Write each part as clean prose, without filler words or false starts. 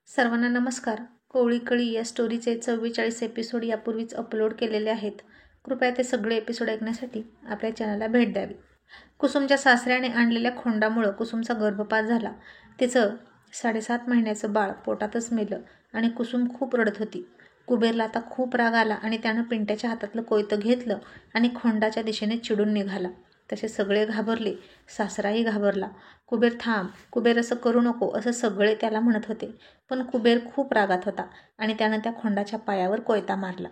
सर्वांना नमस्कार. कोवळी कळी या स्टोरीचे 44 एपिसोड यापूर्वीच अपलोड केलेले आहेत. कृपया ते सगळे एपिसोड ऐकण्यासाठी आपल्या चॅनलला भेट द्यावी. कुसुमच्या सासऱ्याने आणलेल्या खोंडामुळं कुसुमचा गर्भपात झाला. तिचं 7.5 महिन्याचं बाळ पोटातच मेलं आणि कुसुम खूप रडत होती. कुबेरला आता खूप राग आला आणि त्यानं पिंट्याच्या हातातलं कोयतं घेतलं आणि खोंडाच्या दिशेने चिडून निघाला. तसे सगळे घाबरले. सासराही घाबरला. कुबेर थांब, कुबेर असं करू नको असं सगळे त्याला म्हणत होते. पण कुबेर खूप रागात होता आणि त्यानं त्या खोंडाच्या पायावर कोयता मारला.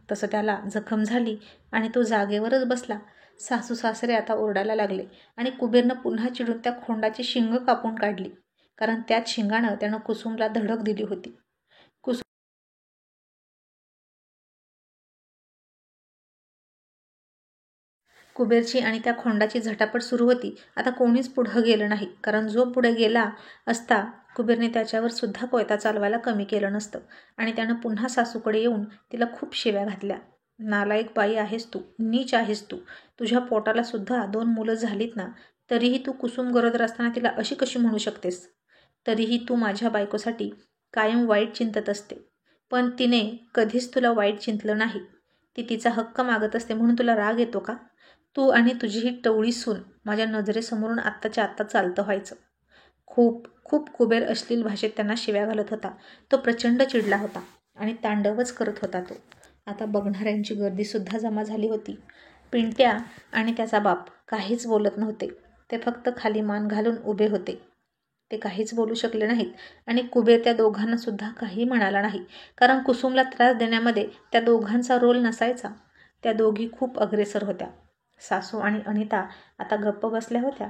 तसं त्याला जखम झाली आणि तो जागेवरच बसला. सासू सासरे आता ओरडायला लागले आणि कुबेरनं पुन्हा चिडून त्या खोंडाची शिंग कापून काढली, कारण त्याच शिंगानं त्यानं कुसुमला धडक दिली होती. कुबेरची आणि त्या खोंडाची झटापट सुरू होती. आता कोणीच पुढं गेलं नाही, कारण जो पुढे गेला असता कुबेरने त्याच्यावर सुद्धा कोयता चालवायला कमी केलं नसतं आणि त्यानं पुन्हा सासूकडे येऊन तिला खूप शिव्या घातल्या. नालायक बाई आहेस तू, नीच आहेस तू. तुझ्या पोटाला सुद्धा 2 मुलं झालीत ना, तरीही तू कुसुम गरोदर असताना तिला अशी कशी म्हणू शकतेस? तरीही तू माझ्या बायकोसाठी कायम वाईट चिंतत असते, पण तिने कधीच तुला वाईट चिंतलं नाही. ती तिचा हक्क मागत असते म्हणून तुला राग येतो का? तू आणि तुझी ही टवळी सून माझ्या नजरेसमोरून आत्ताच्या आत्ता चालतं व्हायचं. खूप खूप कुबेर अश्लील भाषेत त्यांना शिव्या घालत होता. तो प्रचंड चिडला होता आणि तांडवच करत होता तो. आता बघणाऱ्यांची गर्दीसुद्धा जमा झाली होती. पिंट्या आणि त्याचा बाप काहीच बोलत नव्हते. ते फक्त खाली मान घालून उभे होते. ते काहीच बोलू शकले नाहीत आणि कुबेर त्या दोघांना सुद्धा काही म्हणाला नाही, कारण कुसुमला त्रास देण्यामध्ये त्या दोघांचा रोल नसायचा. त्या दोघी खूप अग्रेसर होत्या. सासू आणि अनिता आता गप्प बसल्या होत्या,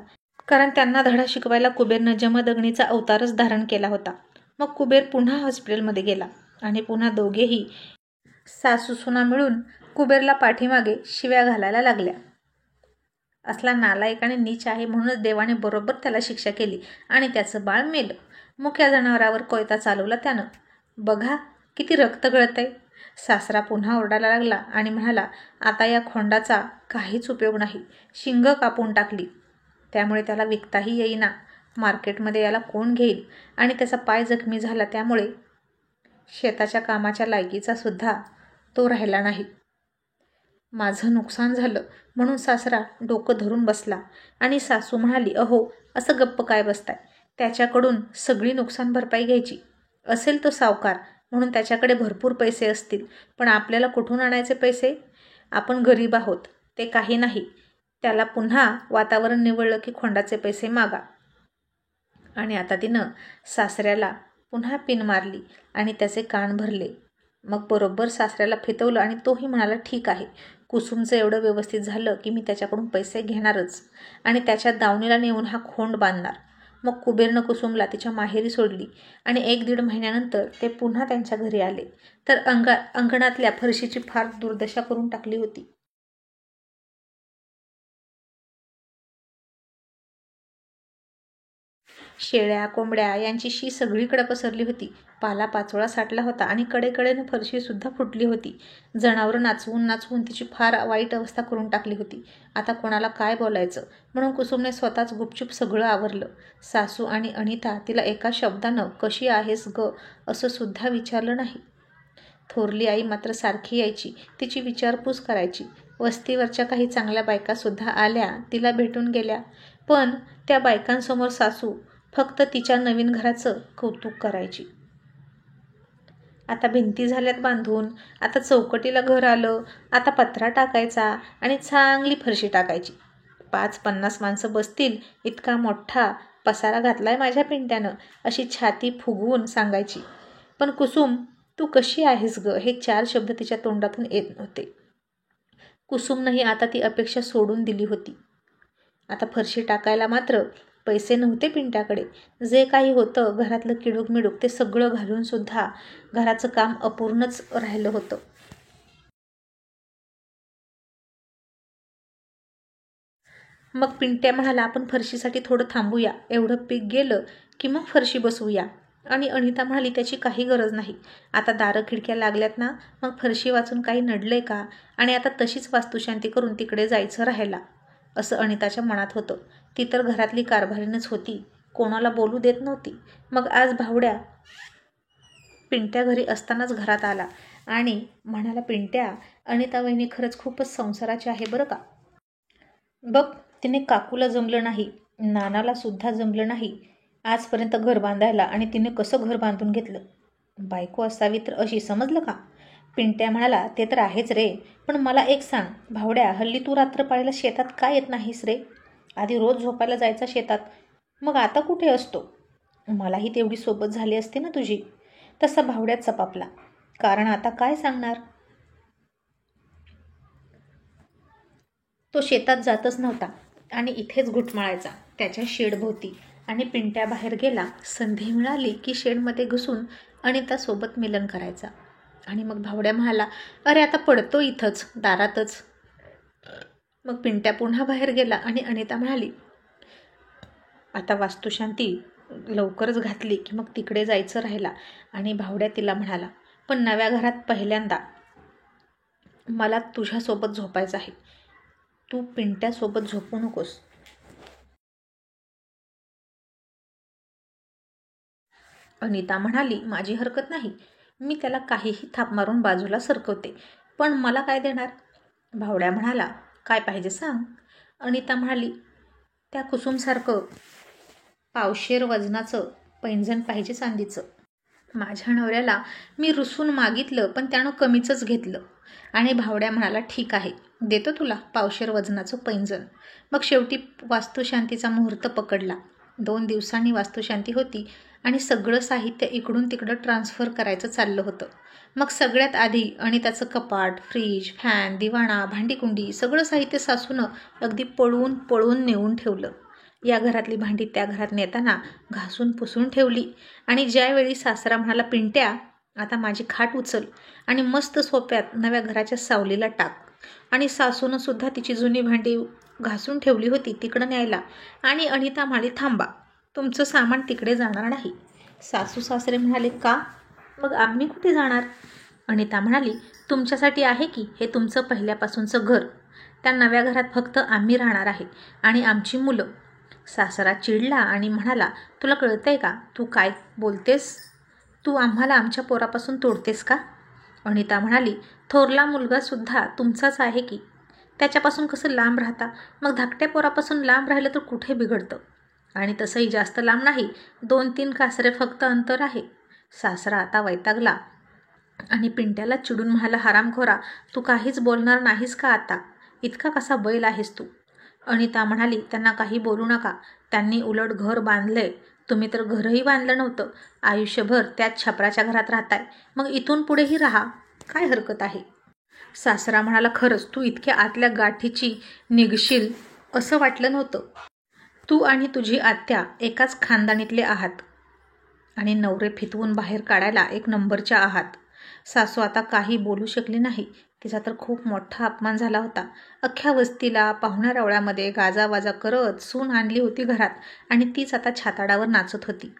कारण त्यांना धडा शिकवायला कुबेरनं जमदग्नीचा अवतारच धारण केला होता. मग कुबेर पुन्हा हॉस्पिटलमध्ये गेला आणि पुन्हा दोघेही सासूसुना मिळून कुबेरला पाठीमागे शिव्या घालायला लागल्या. असला नालायक आणि नीच आहे म्हणूनच देवाने बरोबर त्याला शिक्षा केली आणि त्याचं बाळ मेलं. मुक्या जनावरावर कोयता चालवला त्यानं. बघा किती रक्त गळतंय. सासरा पुन्हा ओरडायला लागला आणि म्हणाला, आता या खोंडाचा काहीच उपयोग नाही. शिंग कापून टाकली, त्यामुळे त्याला विकताही येईना. मार्केटमध्ये याला कोण घेईल? आणि त्याचा पाय जखमी झाला, त्यामुळे शेताच्या कामाच्या लायकीचा सुद्धा तो राहिला नाही. माझं नुकसान झालं म्हणून सासरा डोकं धरून बसला आणि सासू म्हणाली, अहो असं गप्प काय बसताय? त्याच्याकडून सगळी नुकसान भरपाई घ्यायची. असेल तो सावकार म्हणून त्याच्याकडे भरपूर पैसे असतील, पण आपल्याला कुठून आणायचे पैसे? आपण गरीब आहोत, ते काही नाही. त्याला पुन्हा वातावरण निवळलं की खोंडाचे पैसे मागा. आणि आता तिनं सासऱ्याला पुन्हा पिन मारली आणि त्याचे कान भरले. मग बरोबर सासऱ्याला फितवलं आणि तोही म्हणाला, ठीक आहे, कुसुमचं एवढं व्यवस्थित झालं की मी त्याच्याकडून पैसे घेणारच आणि त्याच्या दावणीला नेऊन हा खोंड बांधणार. मग कुबेरनं कुसुमला तिच्या माहेरी सोडली आणि 1-1.5 महिन्यानंतर ते पुन्हा त्यांच्या घरी आले, तर अंगणातल्या फरशीची फार दुर्दशा करून टाकली होती. शेळ्या कोंबड्या यांची शी सगळीकडे पसरली होती. पालापाचोळा साठला होता आणि कडेकडेने फरशीसुद्धा फुटली होती. जनावरं नाचवून नाचवून तिची फार वाईट अवस्था करून टाकली होती. आता कोणाला काय बोलायचं म्हणून कुसुमने स्वतःच गुपचूप सगळं आवरलं. सासू आणि अनिता तिला एका शब्दानं कशी आहेस ग असं सुद्धा विचारलं नाही. थोरली आई मात्र सारखी यायची, तिची विचारपूस करायची. वस्तीवरच्या काही चांगल्या बायकासुद्धा आल्या, तिला भेटून गेल्या, पण त्या बायकांसमोर सासू फक्त तिच्या नवीन घराचं कौतुक करायची. आता भिंती झाल्यात बांधून, आता चौकटीला घर आलं, आता पत्रा टाकायचा आणि चांगली फरशी टाकायची. 5-50 माणसं बसतील इतका मोठा पसारा घातलाय माझ्या पिंट्यानं, अशी छाती फुगवून सांगायची. पण कुसुम, तू कशी आहेस ग, हे 4 शब्द तिच्या तोंडातून येत नव्हते. कुसुमनंही आता ती अपेक्षा सोडून दिली होती. आता फरशी टाकायला मात्र पैसे नव्हते पिंट्याकडे. जे काही होतं घरातलं किडूक मिडूक ते सगळं घालून सुद्धा घराचं काम अपूर्णच राहिलं होतं. मग पिंट्या म्हणाला, आपण फरशीसाठी थोडं थांबूया, एवढं पीक गेलं की मग फरशी बसवूया. आणि अनिता म्हणाली, त्याची काही गरज नाही. आता दारं खिडक्या लागल्यात ना, मग फरशी वाचून काही नडलंय का? आणि आता तशीच वास्तुशांती करून तिकडे जायचं राहायला, असं अनिताच्या मनात होतं. ती तर घरातली कारभारीणच होती, कोणाला बोलू देत नव्हती. मग आज भावड्या पिंट्या घरी असतानाच घरात आला आणि म्हणाला, पिंट्या, अनिता वहिनी खरंच खूपच संसाराची आहे बरं का. बघ, तिने काकूला जमलं नाही, नानाला सुद्धा जमलं नाही आजपर्यंत घर बांधायला, आणि तिने कसं घर बांधून घेतलं. बायको असावी तर अशी, समजलं का. पिंट्या म्हणाला, ते तर आहेच रे, पण मला एक सांग भावड्या, हल्ली तू रात्रपाळीला शेतात का येत नाहीस रे. आधी रोज झोपायला जायचा शेतात, मग आता कुठे असतो. मलाही तेवढी सोबत झाली असते ना तुझी. तसा भावड्यात चपापला, कारण आता काय सांगणार. तो शेतात जातच नव्हता आणि इथेच घुटमाळायचा त्याच्या शेडभोवती. आणि पिंट्या बाहेर गेला, संधी मिळाली की शेडमध्ये घुसून अनितासोबत मिलन करायचा. आणि मग भावड्या म्हणाला, अरे आता पडतो इथंच दारातच. मग पिंट्या पुन्हा बाहेर गेला आणि अनिता म्हणाली, आता वास्तुशांती लवकरच घातली की मग तिकडे जायचं राहिला. आणि भावड्या तिला म्हणाला, पण नव्या घरात पहिल्यांदा मला तुझ्यासोबत झोपायचं आहे, तू पिंट्यासोबत झोपू नकोस. अनिता म्हणाली, माझी हरकत नाही, मी त्याला काहीही थाप मारून बाजूला सरकवते, पण मला काय देणार. भावड्या म्हणाला, काय पाहिजे सांग. अनिता म्हणाली, त्या कुसुमसारखं पावशेर वजनाचं पैंजण पाहिजे चांदीचं. माझ्या नवऱ्याला मी रुसून मागितलं पण त्यानं कमीचंच घेतलं. आणि भावड्या म्हणाला, ठीक आहे, देतो तुला पावशेर वजनाचं पैंजण. मग शेवटी वास्तुशांतीचा मुहूर्त पकडला. 2 दिवसांनी वास्तुशांती होती आणि सगळं साहित्य इकडून तिकडं ट्रान्सफर करायचं चाललं होतं. मग सगळ्यात आधी अनिताचं कपाट, फ्रीज, फॅन, दिवाणा, भांडीकुंडी सगळं साहित्य सासूनं अगदी पळून पळून नेऊन ठेवलं. या घरातली भांडी त्या घरात नेताना घासून पुसून ठेवली. आणि ज्यावेळी सासरा म्हणाला, पिंट्या, आता माझी खाट उचल आणि मस्त सोप्यात नव्या घराच्या सावलीला टाक, आणि सासूनं सुद्धा तिची जुनी भांडी घासून ठेवली होती तिकडं न्यायला. आणि अनिता म्हणाली, थांबा, तुमचं सामान तिकडे जाणार नाही. सासू सासरे म्हणाले, का. मग आम्ही कुठे जाणार. अनिता म्हणाली, तुमच्यासाठी आहे की हे तुमचं पहिल्यापासूनचं घर. त्या नव्या घरात फक्त आम्ही राहणार आहे आणि आमची मुलं. सासरा चिडला आणि म्हणाला, तुला कळतंय का तू काय बोलतेस. तू आम्हाला आमच्या पोरापासून तोडतेस का. अनिता म्हणाली, थोरला मुलगासुद्धा तुमचाच आहे की, त्याच्यापासून कसं लांब राहता. मग धाकट्या पोरापासून लांब राहिलं तर कुठे बिघडतं. आणि तसंही जास्त लांब नाही, 2-3 कासरे फक्त अंतर आहे. सासरा आता वैतागला आणि पिंट्याला चिडून म्हणाला, हरामखोरा, तू काहीच बोलणार नाहीस का आता. इतका कसा बैल आहेस तू. अनिता म्हणाली, त्यांना काही बोलू नका, त्यांनी उलट घर बांधलंय, तुम्ही तर घरही बांधलं नव्हतं. आयुष्यभर त्याच छपराच्या घरात राहताय, मग इथून पुढेही राहा, काय हरकत आहे. सासरा म्हणाला, खरंच तू इतक्या आतल्या गाठीची निघशील असं वाटलं नव्हतं. तू आणि तुझी आत्या एकाच खानदानीतले आहात आणि नवरे फितवून बाहेर काढायला 1 नंबरच्या आहात. सासू आता काही बोलू शकली नाही. तिचा तर खूप मोठा अपमान झाला होता. अख्ख्या वस्तीला पाहुण्यारावळ्यामध्ये गाजावाजा करत सून आणली होती घरात आणि तीच आता छाताडावर नाचत होती.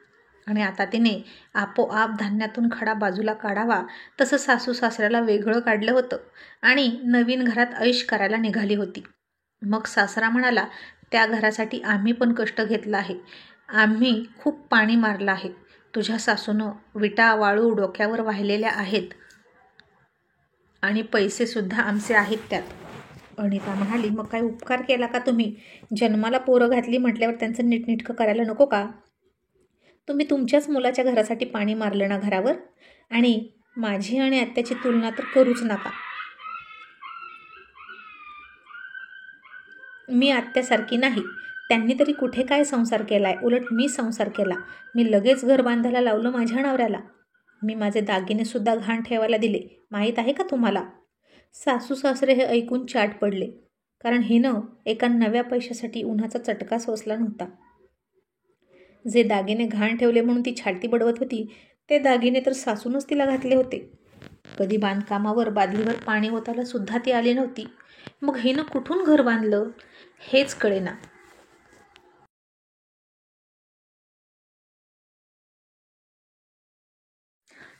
आणि आता तिने आपोआप धान्यातून खडा बाजूला काढावा तसं सासू सासऱ्याला वेगळं काढलं होतं आणि नवीन घरात ऐश करायला निघाली होती. मग सासरा म्हणाला, त्या घरासाठी आम्ही पण कष्ट घेतलं आहे, आम्ही खूप पाणी मारलं आहे. तुझ्या सासूनं विटा वाळू डोक्यावर वाहिलेल्या आहेत आणि पैसेसुद्धा आमचे आहेत त्यात. अनिता म्हणाली, मग काय उपकार केला का तुम्ही. जन्माला पोरं घातली म्हटल्यावर त्यांचं नीटनेटकं करायला नको का. तुम्ही तुमच्याच मुलाच्या घरासाठी पाणी मारलं ना घरावर. आणि माझी आणि आत्याची तुलना तर करूच नका. मी आत्यासारखी नाही, त्यांनी तरी कुठे काय संसार केलाय, उलट मी संसार केला. मी लगेच घर बांधायला लावलं माझ्या नवऱ्याला. मी माझे दागिनेसुद्धा घाण ठेवायला दिले, माहीत आहे का तुम्हाला. सासू सासरे हे ऐकून चाट पडले, कारण हिनं एका नव्या पैशासाठी उन्हाचा चटका सोसला नव्हता. जे दागिने घाण ठेवले म्हणून ती छाती बडवत होती, ते दागिने तर सासूनच तिला घातले होते. कधी बांधकामावर बादलीवर पाणी ओतायला सुद्धा ती आली नव्हती. मग हिनं कुठून घर बांधलं हेच कळेना.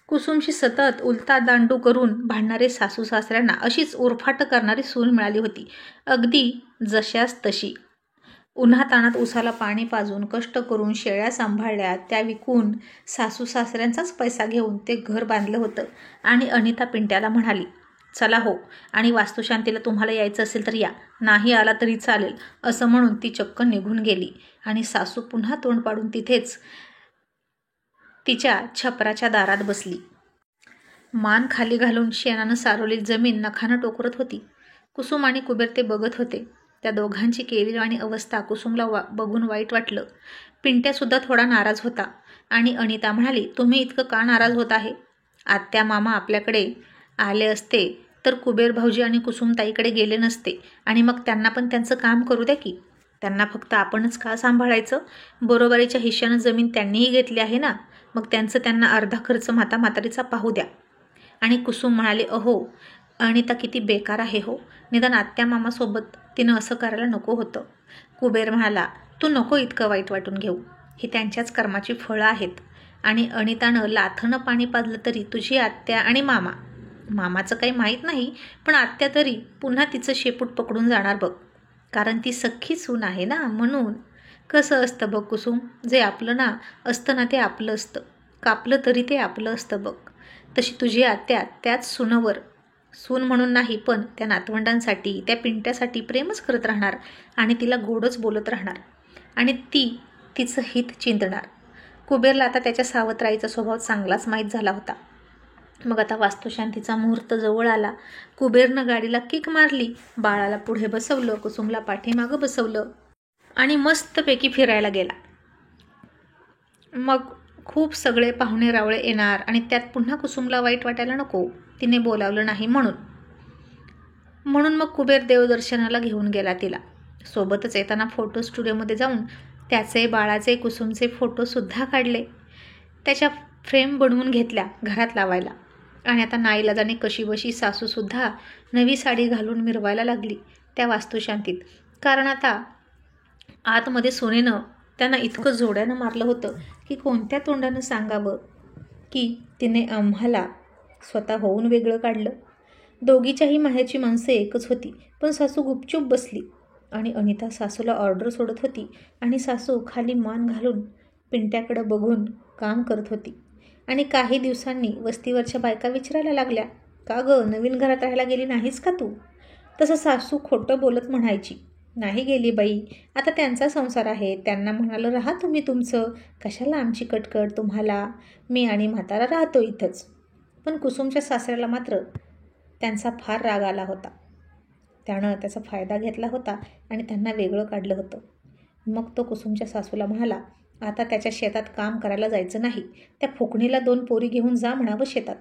कुसुमशी सतत उलता दांडू करून भांडणारे सासू सासऱ्यांना अशीच उरफाट करणारी सून मिळाली होती, अगदी जशास तशी. उन्हातानात उसाला पाणी पाजून कष्ट करून शेळ्या सांभाळल्या, त्या विकून सासू सासऱ्यांचाच पैसा घेऊन ते घर बांधलं होतं. आणि अनिता पिंट्याला म्हणाली, चला हो, आणि वास्तुशांतीला तुम्हाला यायचं असेल तर या, नाही आला तरी चालेल, असं म्हणून ती चक्क निघून गेली. आणि सासू पुन्हा तोंड पाडून तिथेच तिच्या छपराच्या दारात बसली. मान खाली घालून शेणानं सारवलेली जमीन नखानं टोकरत होती. कुसुम आणि कुबेर ते बघत होते. त्या दोघांची केविलवाणी अवस्था कुसुमला बघून वाईट वाटलं. पिंट्यासुद्धा थोडा नाराज होता. आणि अनिता म्हणाली, तुम्ही इतकं का नाराज होत आहे? आत्या मामा आपल्याकडे आले असते तर कुबेर भाऊजी आणि कुसुमताईकडे गेले नसते, आणि मग त्यांना पण त्यांचं काम करू द्या की. त्यांना फक्त आपणच का सांभाळायचं? बरोबरीच्या हिश्श्यानं जमीन त्यांनीही घेतली आहे ना, मग त्यांचं त्यांना अर्धा खर्च म्हातारीचा पाहू द्या. आणि कुसुम म्हणाले, अहो अनिता किती बेकार आहे हो, निदान आत्या मामासोबत तिनं असं करायला नको होतं. कुबेर म्हणाला, तू नको इतकं वाईट वाटून घेऊ, ही त्यांच्याच कर्माची फळं आहेत. आणि अनितानं लाथनं पाणी पाजलं तरी तुझी आत्या आणि मामाचं काही माहीत नाही, पण आत्या तरी पुन्हा तिचं शेपूट पकडून जाणार बघ, कारण ती सख्खी सून आहे ना. म्हणून कसं असतं बघ कुसुम, जे आपलं ना असतं ना ते आपलं असतं, कापलं तरी ते आपलं असतं बघ. तशी तुझी आत्या त्याच सूनवर, सून म्हणून नाही पण त्या नातवंडांसाठी, त्या पिंट्यासाठी प्रेमच करत राहणार आणि तिला गोडच बोलत राहणार, आणि ती तिचं हित चिंतणार. कुबेरला आता त्याच्या सावत्राईचा स्वभाव चांगलाच माहीत झाला होता. मग आता वास्तुशांतीचा मुहूर्त जवळ आला. कुबेरनं गाडीला किक मारली, बाळाला पुढे बसवलं, कुसुमला पाठीमागं बसवलं आणि मस्तपैकी फिरायला गेला. मग खूप सगळे पाहुणे रावळे येणार आणि त्यात पुन्हा कुसुमला वाईट वाटायला नको, तिने बोलावलं नाही म्हणून मग कुबेर देवदर्शनाला घेऊन गेला तिला. सोबतच येताना फोटो स्टुडिओमध्ये जाऊन त्याचे, बाळाचे, कुसुमचे फोटोसुद्धा काढले. त्याच्या फ्रेम बनवून घेतल्या घरात लावायला. आणि आता नाईलाजाने कशीबशी सासूसुद्धा नवी साडी घालून मिरवायला लागली त्या वास्तुशांतीत. कारण आता आतमध्ये सोनेनं त्यांना इतकं जोड्यानं मारलं होतं की कोणत्या तोंडानं सांगावं की तिने आम्हाला स्वतः होऊन वेगळं काढलं. दोघीच्याही माहेरची माणसं एकच होती, पण सासू गुपचूप बसली आणि अनिता सासूला ऑर्डर सोडत होती आणि सासू खाली मान घालून पिंट्याकडं बघून काम करत होती. आणि काही दिवसांनी वस्तीवरच्या बायका विचारायला लागल्या, का गं नवीन घरात राहायला गेली नाहीस का तू? तसं सासू खोटं बोलत म्हणायची, नाही गेली बाई, आता त्यांचा संसार आहे, त्यांना म्हणालं राहा तुम्ही तुमचं, कशाला आमची कटकट तुम्हाला, मी आणि म्हातारा राहतो इथंच. पण कुसुमच्या सासऱ्याला मात्र त्यांचा फार राग आला होता. त्यानं त्याचा फायदा घेतला होता आणि त्यांना वेगळं काढलं होतं. मग तो कुसुमच्या सासूला म्हणाला, आता त्याच्या शेतात काम करायला जायचं नाही, त्या फुकणीला 2 पोरी घेऊन जा म्हणावं शेतात.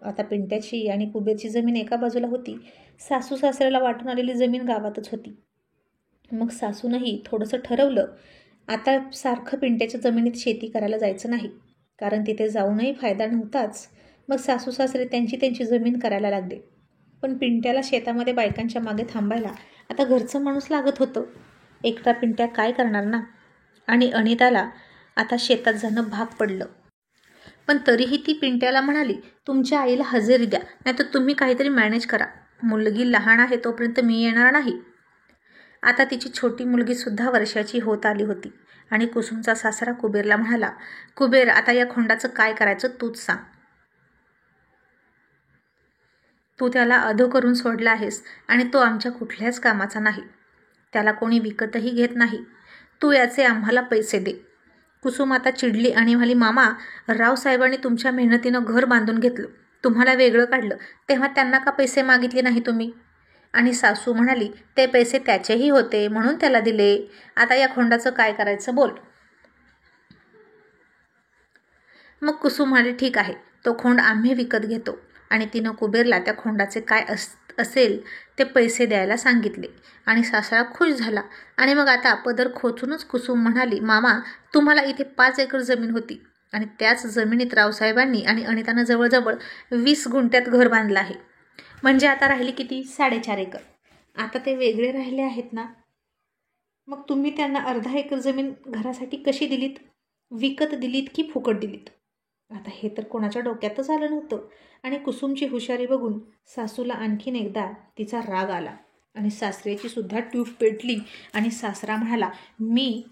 आता पिंट्याची आणि कुबेरची जमीन एका बाजूला होती, सासू सासऱ्याला वाटून आलेली जमीन गावातच होती. मग सासूनंही थोडंसं ठरवलं, आता सारखं पिंट्याच्या जमिनीत शेती करायला जायचं नाही, कारण तिथे जाऊनही फायदा नव्हताच. मग सासू सासरे त्यांची जमीन करायला लागले. पण पिंट्याला शेतामध्ये बायकांच्या मागे थांबायला आता घरचं माणूस लागत होतं. एकटा पिंट्या काय करणार ना. आणि अनिताला आता शेतात जाणं भाग पडलं. पण तरीही ती पिंट्याला म्हणाली, तुमच्या आईला हजेरी द्या, नाहीतर तुम्ही काहीतरी मॅनेज करा, मुलगी लहान आहे तोपर्यंत मी येणार नाही. आता तिची छोटी मुलगीसुद्धा वर्षाची होत आली होती. आणि कुसुमचा सासरा कुबेरला म्हणाला, कुबेर आता या खोंडाचं काय करायचं तूच सांग. तू त्याला अधो करून सोडला आहेस आणि तो आमच्या कुठल्याच कामाचा नाही, त्याला कोणी विकतही घेत नाही, तू याचे आम्हाला पैसे दे. कुसुम आता चिडली आणि म्हणाली, मामा, रावसाहेबांनी तुमच्या मेहनतीनं घर बांधून घेतलं, तुम्हाला वेगळं काढलं, तेव्हा त्यांना का पैसे मागितले नाही तुम्ही? आणि सासू म्हणाली, ते पैसे त्याचेही होते म्हणून त्याला दिले, आता या खोंडाचं काय करायचं बोल. मग कुसुम म्हणाली, ठीक आहे, तो खोंड आम्ही विकत घेतो. आणि तिनं कुबेरला त्या खोंडाचे काय असेल ते पैसे द्यायला सांगितले. आणि सासरा खुश झाला. आणि मग आता पदर खोचूनच कुसुम म्हणाली, मामा, तुम्हाला इथे 5 एकर जमीन होती आणि त्याच जमिनीत रावसाहेबांनी आणि अनितानं जवळजवळ 20 गुंठ्यात घर बांधलं आहे, म्हणजे आता राहिली किती? 4.5 एकर. आता ते वेगळे राहिले आहेत ना, मग तुम्ही त्यांना अर्धा एकर जमीन घरासाठी कशी दिलीत? विकत दिलीत की फुकट दिलीत? आता हे तर कोणाच्या डोक्यातच आलं नव्हतं. आणि कुसुमची हुशारी बघून सासूला आणखीन एकदा तिचा राग आला आणि सासऱ्याची सुद्धा ट्यूब पेटली आणि सासरा म्हणाला, मी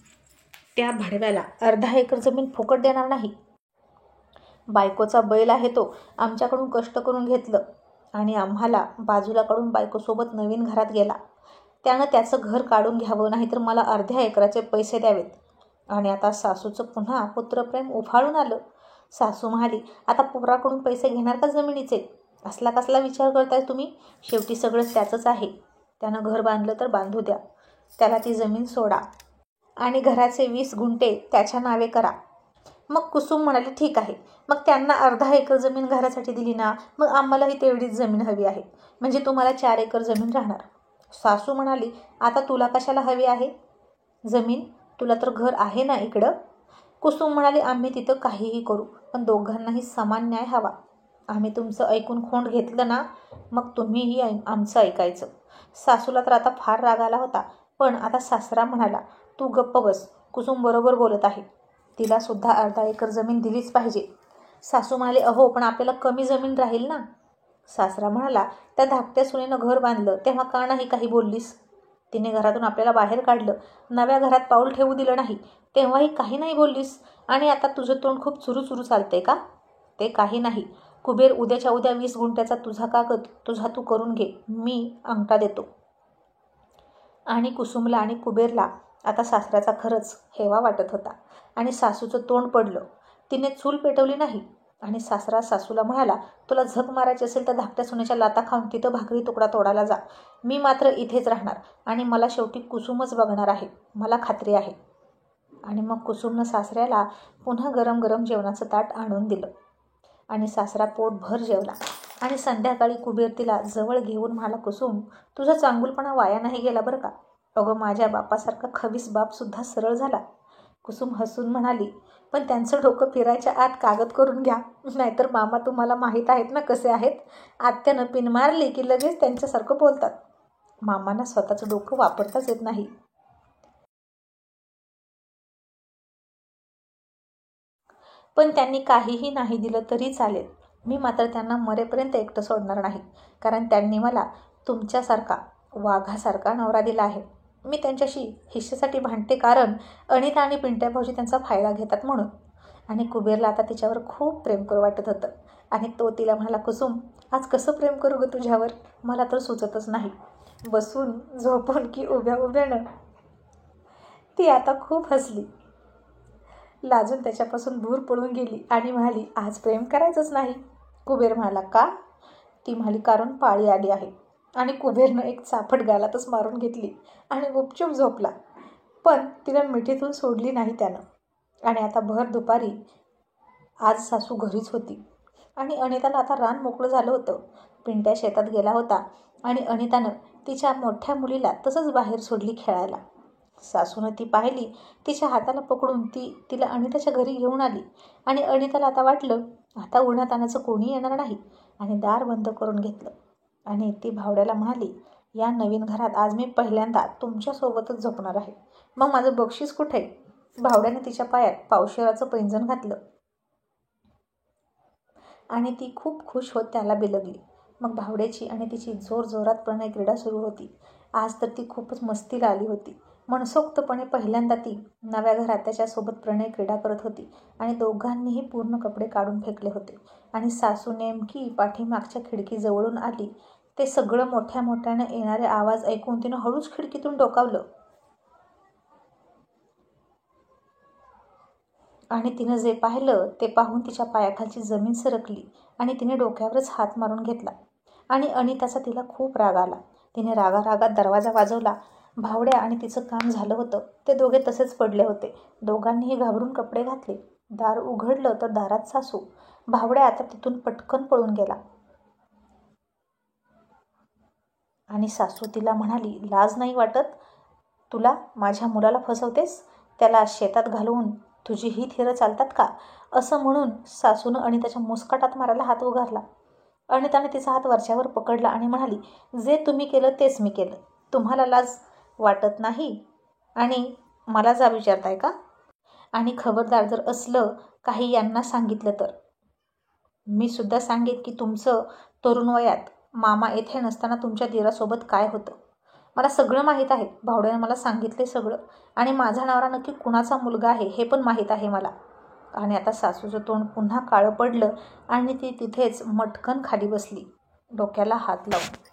त्या भडव्याला अर्धा एकर जमीन फुकट देणार नाही. बायकोचा बैल आहे तो, आमच्याकडून कष्ट करून घेतलं आणि आम्हाला बाजूला काढून बायकोसोबत नवीन घरात गेला. त्यानं त्याचं घर काढून घ्यावं, नाहीतर मला अर्ध्या एकराचे पैसे द्यावेत. आणि आता सासूचं पुन्हा पुत्रप्रेम उफाळून आलं. सासू म्हणाली, आता पोराकडून पैसे घेणार का जमिनीचे? असला कसला विचार करताय तुम्ही? शेवटी सगळं त्याचंच आहे. त्यानं घर बांधलं तर बांधू द्या, त्याला ती जमीन सोडा आणि घराचे 20 गुंठे त्याच्या नावे करा. मग कुसुम म्हणाली, ठीक आहे. मग त्यांना अर्धा एकर जमीन घरासाठी दिली ना, मग आम्हालाही तेवढीच जमीन हवी आहे, म्हणजे तुम्हाला 4 एकर जमीन राहणार. सासू म्हणाली, आता तुला कशाला हवी आहे जमीन? तुला तर घर आहे ना इकडं. कुसुम म्हणाली, आम्ही तिथं काहीही करू, पण दोघांनाही समान न्याय हवा. आम्ही तुमचं ऐकून खोंड घेतलं ना, मग तुम्हीही आमचं ऐकायचं. सासूला तर आता फार राग आला होता, पण आता सासरा म्हणाला, तू गप्प बस, कुसुम बरोबर बोलत आहे, तिला सुद्धा अर्धा एकर जमीन दिलीच पाहिजे. सासू म्हणाले, अहो पण आपल्याला कमी जमीन राहील ना. सासरा म्हणाला, त्या धाकट्या सुनेनं घर बांधलं तेव्हा का नाही काही बोललीस? तिने घरातून आपल्याला बाहेर काढलं, नव्या घरात पाऊल ठेवू दिलं नाही, तेव्हाही काही नाही बोललीस. आणि आता तुझं तोंड खूप चुरू चालतंय का? ते काही नाही. कुबेर उद्याच्या उद्या 20 गुंठ्याचा तुझा कागद तुझा तू करून घे, मी अंगठा देतो. आणि कुसुमला आणि कुबेरला आता सासऱ्याचा खरंच हेवा वाटत होता आणि सासूचं तोंड पडलं. तिने चूल पेटवली नाही आणि सासरा सासूला म्हणाला, तुला झक मारायची असेल तर धाकट्या सुनेच्या लाता खाऊन तिथं भाकरी तुकडा तोडायला जा. मी मात्र इथेच राहणार आणि मला शेवटी कुसुमच बघणार आहे, मला खात्री आहे. आणि मग कुसुमनं सासऱ्याला पुन्हा गरम गरम जेवणाचं ताट आणून दिलं आणि सासरा पोटभर जेवला. आणि संध्याकाळी कुबेर तिला जवळ घेऊन म्हणाला, कुसुम, तुझा चांगुलपणा वाया नाही गेला बरं का. अगं माझ्या बापासारखा खवीस बापसुद्धा सरळ झाला. कुसुम हसून म्हणाली, पण त्यांचं डोकं फिरायच्या आत कागद करून घ्या, नाहीतर मामा तुम्हाला माहीत आहेत ना कसे आहेत. आत्यानं पिन मारली की लगेच त्यांच्यासारखं बोलतात. मामांना स्वतःचं डोकं वापरताच येत नाही. पण त्यांनी काहीही नाही दिलं तरी चालेल, मी मात्र त्यांना मरेपर्यंत एकटं सोडणार नाही, कारण त्यांनी मला तुमच्यासारखा वाघासारखा नवरा दिला आहे. मी त्यांच्याशी हिश्श्यासाठी भांडते, कारण अनिता आणि पिंट्या भाऊजी त्यांचा फायदा घेतात म्हणून. आणि कुबेरला आता तिच्यावर खूप प्रेम करू वाटत होतं आणि तो तिला म्हणाला, कुसुम, आज कसं प्रेम करू गं तुझ्यावर, मला तर सुचतच नाही. बसून झोपून की उभ्या उभ्यानं. ती आता खूप हसली, लाजून त्याच्यापासून दूर पळून गेली आणि म्हणाली, आज प्रेम करायचंच नाही. कुबेर म्हणाला, का? ती म्हणाली, कारण पाळी आली आहे. आणि कुबेरनं एक चाफट गालातच मारून घेतली आणि गुपचूप झोपला. पण तिला मिठीतून सोडली नाही त्यानं. आणि आता भर दुपारी आज सासू घरीच होती आणि अनिताला आता रान मोकळं झालं होतं. पिंट्या शेतात गेला होता आणि अनितानं तिच्या मोठ्या मुलीला तसंच बाहेर सोडली खेळायला. सासूनं ती पाहिली, तिच्या हाताला पकडून तिला अनिताच्या घरी घेऊन आली. आणि अनिताला आता वाटलं, आता उन्हात आणायचं कोणी येणार नाही, आणि दार बंद करून घेतलं. आणि ती भावड्याला म्हणाली, या नवीन घरात आज मी पहिल्यांदा तुमच्यासोबतच झोपणार आहे, मग माझं बक्षीस कुठे? भावड्याने तिच्या पायात पावशेराचं पैंजण घातलं आणि ती खूप खुश होत त्याला बिलगली. मग भावड्याची आणि तिची जोरजोरात प्रणय क्रीडा सुरू होती. आज तर ती खूपच मस्तीला आली होती. मनसोक्तपणे पहिल्यांदा ती नव्या घरात त्याच्यासोबत प्रणय क्रीडा करत होती आणि दोघांनीही पूर्ण कपडे काढून फेकले होते. आणि सासू नेमकी पाठीमागच्या खिडकीजवळून आली. ते सगळं मोठ्या मोठ्यानं येणारे आवाज ऐकून तिनं हळूच खिडकीतून डोकावलं आणि तिनं जे पाहिलं ते पाहून तिच्या पायाखालची जमीन सरकली आणि तिने डोक्यावरच हात मारून घेतला. आणि अनिताचा तिला खूप राग आला. तिने रागारागात दरवाजा वाजवला. भावड्या आणि तिचं काम झालं होतं. ते दोघे तसेच पडले होते. दोघांनीही घाबरून कपडे घातले. दार उघडलं तर दारात सासू. भावड्या आता तिथून पटकन पळून गेला आणि सासू तिला म्हणाली, लाज नाही वाटत तुला? माझ्या मुलाला फसवतेस, त्याला शेतात घालवून तुझी ही थेरं चालतात का? असं म्हणून सासूनं अनिताच्या मुस्काटात मारायला हात उगारला. अनिताने तिचा हात वरच्यावर पकडला आणि म्हणाली, जे तुम्ही केलं तेच मी केलं. तुम्हाला लाज वाटत नाही आणि मला जा विचारताय का? आणि खबरदार, जर असलं काही यांना सांगितलं तर मी सुद्धा सांगेन की तुमचं तरुण वयात मामा येथे नसताना तुमच्या दिरासोबत काय होतं. मला सगळं माहीत आहे. भावड्यानं मला सांगितले सगळं. आणि माझा नवरा नक्की कुणाचा मुलगा आहे हे पण माहीत आहे मला. आणि आता सासूचं तोंड पुन्हा काळं पडलं आणि ती तिथेच मटकन खाली बसली, डोक्याला हात लावून.